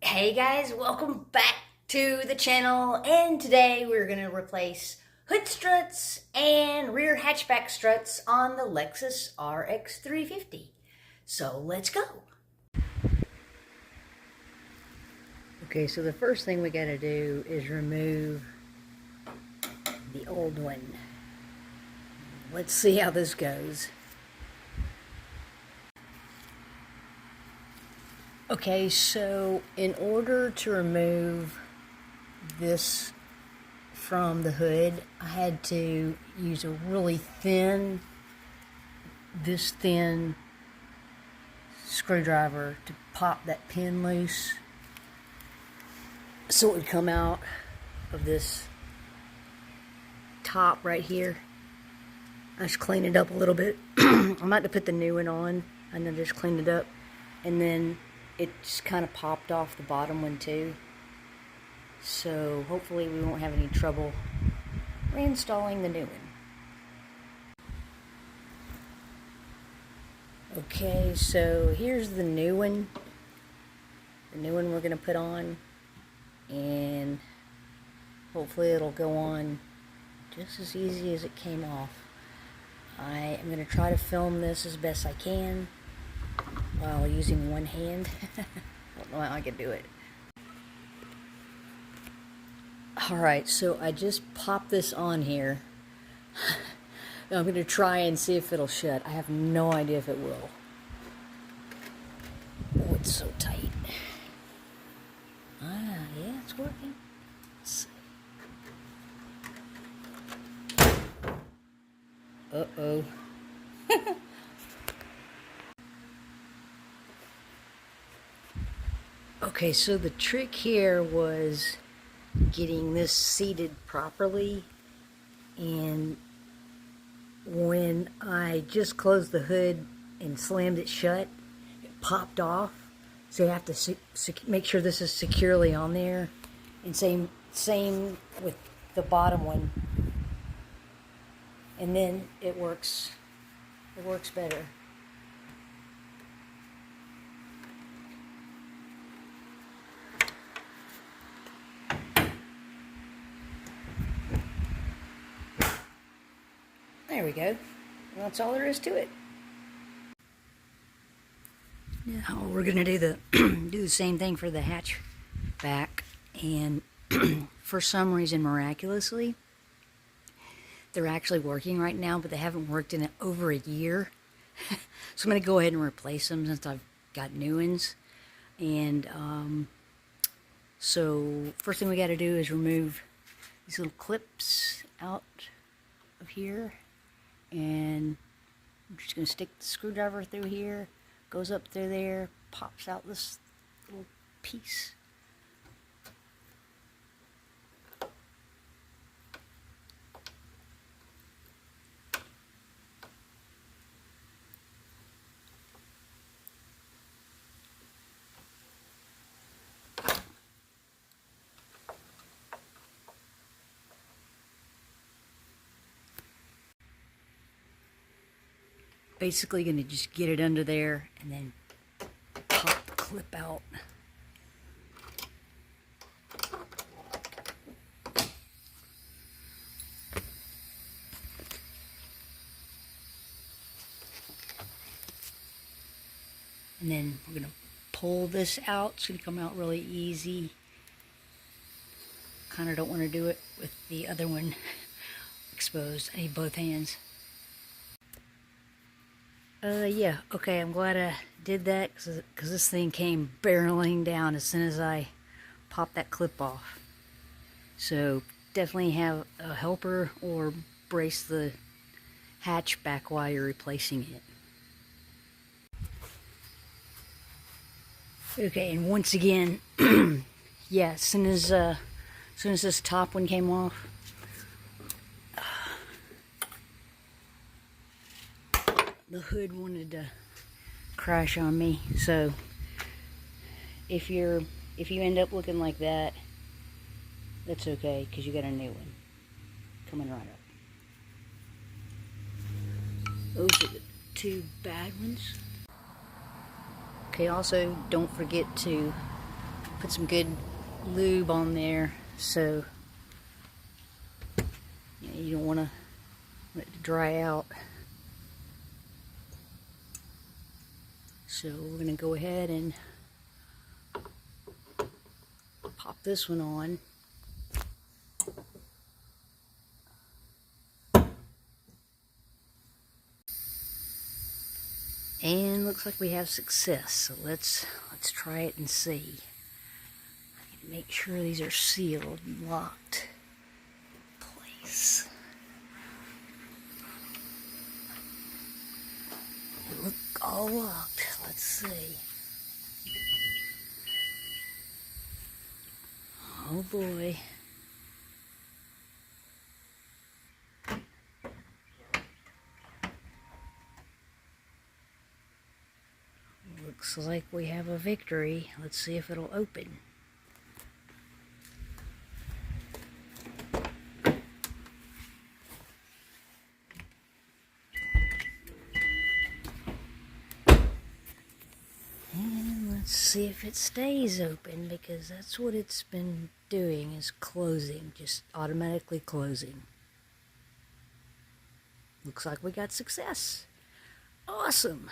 Hey guys, welcome back to the channel, and today we're going to replace hood struts and rear hatchback struts on the Lexus Rx350. So let's go. Okay, so the first thing we got to do is remove the old one. Let's see how this goes. Okay, so in order to remove this from the hood, I had to use a really thin screwdriver to pop that pin loose so it would come out of this top right here. I just cleaned it up a little bit. I'm about to put the new one on, and then just cleaned it up, and then it just kind of popped off the bottom one too. So hopefully we won't have any trouble reinstalling the new one. Okay, so here's the new one. The new one we're going to put on, and hopefully it'll go on just as easy as it came off. I am going to try to film this as best I can while using one hand. I don't know how I can do it. Alright, so I just popped this on here. I'm going to try and see if it'll shut. I have no idea if it will. Oh, it's so tight. Ah, yeah, it's working. Let's see. Uh-oh. Okay, so the trick here was getting this seated properly, and when I just closed the hood and slammed it shut, it popped off. So you have to make sure this is securely on there, and same with the bottom one, and then it works better. There we go. That's all there is to it. Now we're gonna do the same thing for the hatchback, and for some reason, miraculously, they're actually working right now, but they haven't worked in over a year. So I'm gonna go ahead and replace them since I've got new ones. And so first thing we got to do is remove these little clips out of here. And I'm just going to stick the screwdriver through here, goes up through there, pops out this little piece. Basically going to just get it under there and then pop the clip out. And then we're going to pull this out. It's going to come out really easy. Kind of don't want to do it with the other one exposed. I need both hands. Yeah, okay, I'm glad I did that, because this thing came barreling down as soon as I popped that clip off. So definitely have a helper or brace the hatchback while you're replacing it. Okay, and once again, yeah, as soon as this top one came off, the hood wanted to crash on me. So if you end up looking like that, that's okay, because you got a new one coming right up. Those are the two bad ones. Okay, also don't forget to Put some good lube on there, so you don't want to let it dry out. So we're going to go ahead and pop this one on. And looks like we have success. So let's try it and see. I need to make sure these are sealed and locked in place. They look all locked. Let's see. Oh boy. Looks like we have a victory. Let's see if it'll open. And let's see if it stays open, because that's what it's been doing, is closing, just automatically closing. Looks like we got success. Awesome.